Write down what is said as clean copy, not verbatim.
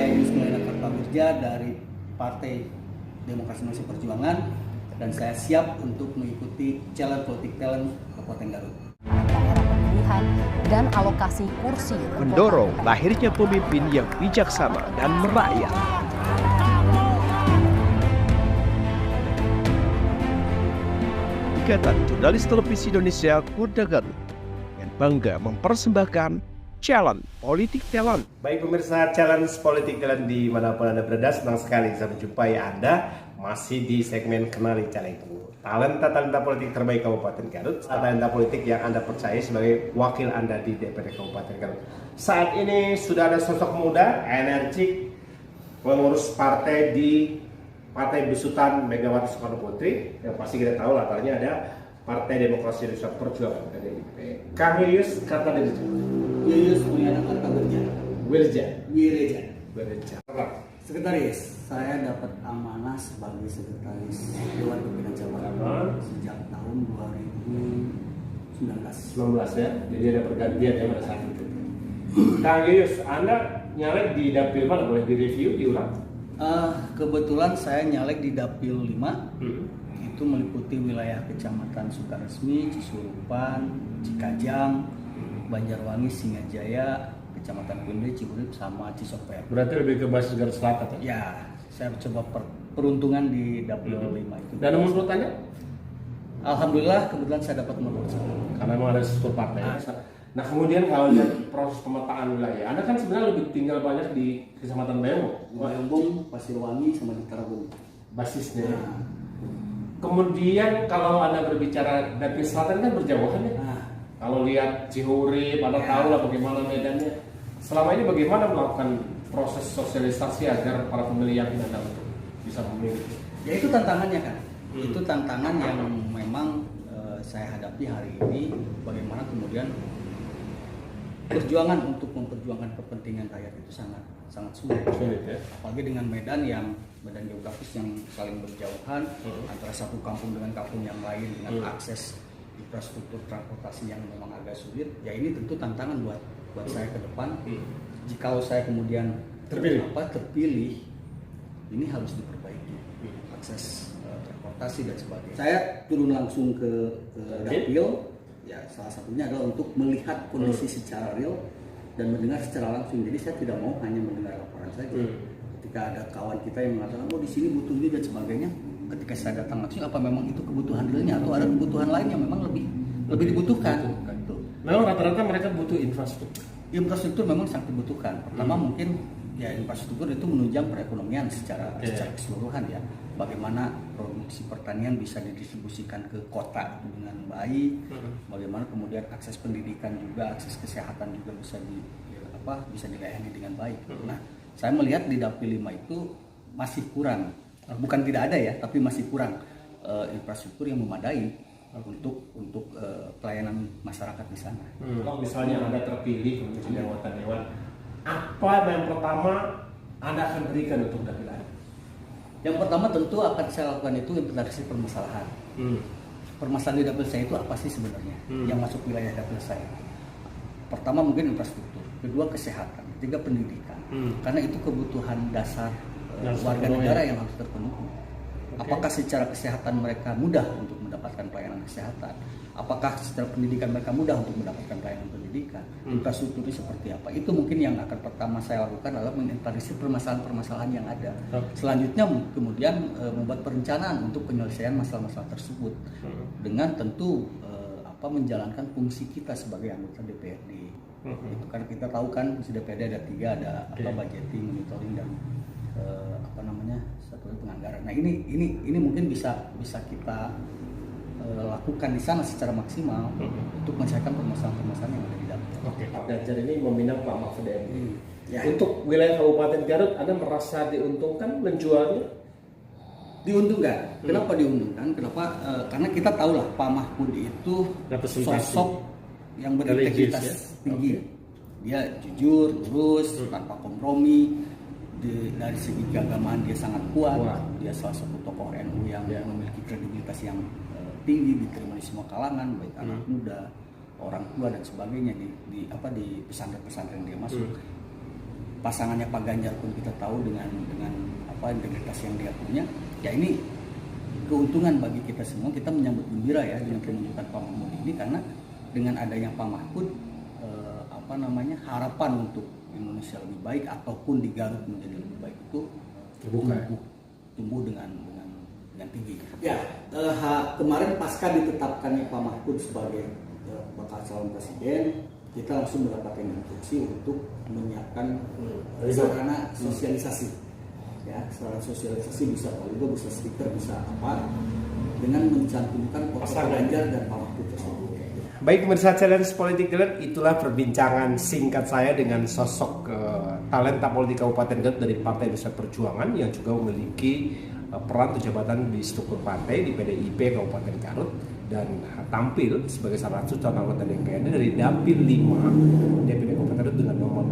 Saya Yus Mulyanak Kartawirja dari Partai Demokrasi Indonesia Perjuangan, dan saya siap untuk mengikuti Challenge Politik Talent Kabupaten Garut. Daerah pemilihan dan alokasi kursi Mendorong lahirnya pemimpin yang bijaksana dan merakyat. Ikatan Jurnalis Televisi Indonesia Kuda Garut yang bangga mempersembahkan Challenge Politik Talent. Baik pemirsa Challenge Politik Talent dimanapun Anda berada, senang sekali bisa menjumpai Anda masih di segmen Kenali Calegmu. Talenta politik terbaik Kabupaten Garut, talenta politik yang Anda percaya sebagai wakil Anda di DPRD Kabupaten Garut. Saat ini sudah ada sosok muda, energik, pengurus partai di Partai Besutan Megawati Soekarno Putri, yang pasti kita tahu latarnya ada Partai Demokrasi Indonesia Perjuangan (PDIP). Kang Yus Kartawirja. Yus Mulyanak Kartawirja. Wireja. Sekretaris, saya dapat amanah sebagai sekretaris Dewan Pimpinan Cabang sejak tahun 2019 ya, jadi ada pergantian ya pada saat itu. Kang Yus, Anda nyalek di dapil mana? Boleh direview, diulang? Kebetulan saya nyalek di Dapil 5. Itu meliputi wilayah Kecamatan Sukaresmi, Cisurupan, Cikajang, Banjarwangi, Singajaya, Kecamatan Pindai, Cihurip, sama Cisoper. Berarti lebih ke basis Garut Selatan ya? Ya, saya coba peruntungan di Dapil 5 itu. Dan nomor urutannya? Alhamdulillah kebetulan saya dapat nomor 1. Karena memang ada struktur partai. Nah kemudian kalau lihat proses pemetaan wilayah, Anda kan sebenarnya lebih tinggal banyak di Kecamatan Bayambung, Pasirwangi, sama di Tarabung. Basisnya. Kemudian kalau Anda berbicara Dapil Selatan kan berjauhan ya. Kalau lihat Cihurip, Anda tahu lah bagaimana medannya. Selama ini bagaimana melakukan proses sosialisasi agar para pemilih yakin Anda untuk bisa memilih? Ya itu tantangannya kan. Itu tantangan yang memang saya hadapi hari ini. Bagaimana kemudian perjuangan untuk memperjuangkan kepentingan rakyat itu sangat sulit ya. Apalagi dengan medan geografis yang saling berjauhan antara satu kampung dengan kampung yang lain, dengan akses infrastruktur transportasi yang memang agak sulit. Ya ini tentu tantangan buat saya ke depan. Jika saya kemudian terpilih, ini harus diperbaiki akses transportasi dan sebagainya. Saya turun langsung ke dapil. Ya, salah satunya adalah untuk melihat kondisi secara real dan mendengar secara langsung. Jadi saya tidak mau hanya mendengar laporan saja. Ketika ada kawan kita yang mengatakan, oh di sini butuh ini dan sebagainya, ketika saya datang langsung, apa memang itu kebutuhan realnya atau ada kebutuhan lain yang memang lebih dibutuhkan? Memang rata-rata mereka butuh infrastruktur. Infrastruktur memang sangat dibutuhkan. Pertama mungkin ya infrastruktur itu menunjang perekonomian secara keseluruhan ya. Bagaimana produksi pertanian bisa didistribusikan ke kota dengan baik, bagaimana kemudian akses pendidikan juga, akses kesehatan juga bisa dilayani dengan baik. Nah, saya melihat di Dapil 5 itu masih kurang, bukan tidak ada ya, tapi masih kurang infrastruktur yang memadai untuk pelayanan masyarakat di sana. Kalau misalnya Anda terpilih menjadi anggota dewan, apa yang pertama Anda akan berikan untuk dapil Anda? Yang pertama tentu akan saya lakukan itu inventarisasi permasalahan. Permasalahan di dapil saya itu apa sih sebenarnya yang masuk wilayah dapil saya? Pertama mungkin infrastruktur, kedua kesehatan, ketiga pendidikan. Karena itu kebutuhan dasar warga negara yang harus terpenuhi. Apakah secara kesehatan mereka mudah untuk mendapatkan pelayanan kesehatan? Apakah secara pendidikan mereka mudah untuk mendapatkan pelayanan pendidikan? Infrastrukturnya seperti apa? Itu mungkin yang akan pertama saya lakukan adalah menginventarisir permasalahan-permasalahan yang ada. Selanjutnya kemudian membuat perencanaan untuk penyelesaian masalah-masalah tersebut dengan tentu menjalankan fungsi kita sebagai anggota DPRD. Itu karena kita tahu kan fungsi DPRD ada 3, ada budgeting, monitoring, dan satu penganggaran. Nah ini mungkin bisa kita lakukan di sana secara maksimal untuk menyelesaikan permasalahan-permasalahan yang ada di dalam. Dan ini meminang Pak Mahfud MD. Untuk wilayah Kabupaten Garut, Anda merasa diuntungkan menjualnya? Diuntungkan. Kenapa diuntungkan? Karena kita tahu lah Pak Mahfud itu sosok yang berintegritas tinggi. Dia jujur, lurus, tanpa kompromi. Dari segi keagamaan dia sangat kuat. Dia salah satu tokoh NU yang memiliki kredibilitas yang tinggi, diterima di semua kalangan, baik anak muda, orang tua dan sebagainya di pesantren-pesantren dia masuk. pasangannya Pak Ganjar pun kita tahu dengan integritas yang dia punya. Ya ini keuntungan bagi kita semua. Kita menyambut gembira ya dengan penunjukan Pak Mahfud ini, karena dengan adanya Pak Mahfud harapan untuk Indonesia lebih baik ataupun di Garut menjadi lebih baik itu tumbuh dengan tinggi. Ya, kemarin pasca ditetapkannya Pak Mahfud sebagai bakal calon presiden, kita langsung mendapatkan instruksi untuk menyiapkan sarana sosialisasi. Ya, sarana sosialisasi bisa baliho, bisa stiker, bisa apa, dengan mencantumkan foto Pak Ganjar dan Pak Mahfud tersebut. Baik pemirsa Challenge Politik Garut, itulah perbincangan singkat saya dengan sosok talenta politik Kabupaten Garut dari Partai Indonesia Perjuangan yang juga memiliki peran atau jabatan di struktur partai di PDIP Kabupaten Garut dan tampil sebagai salah satu calon anggota DPRD dari Dapil 5 DPD Kabupaten Garut dengan nomor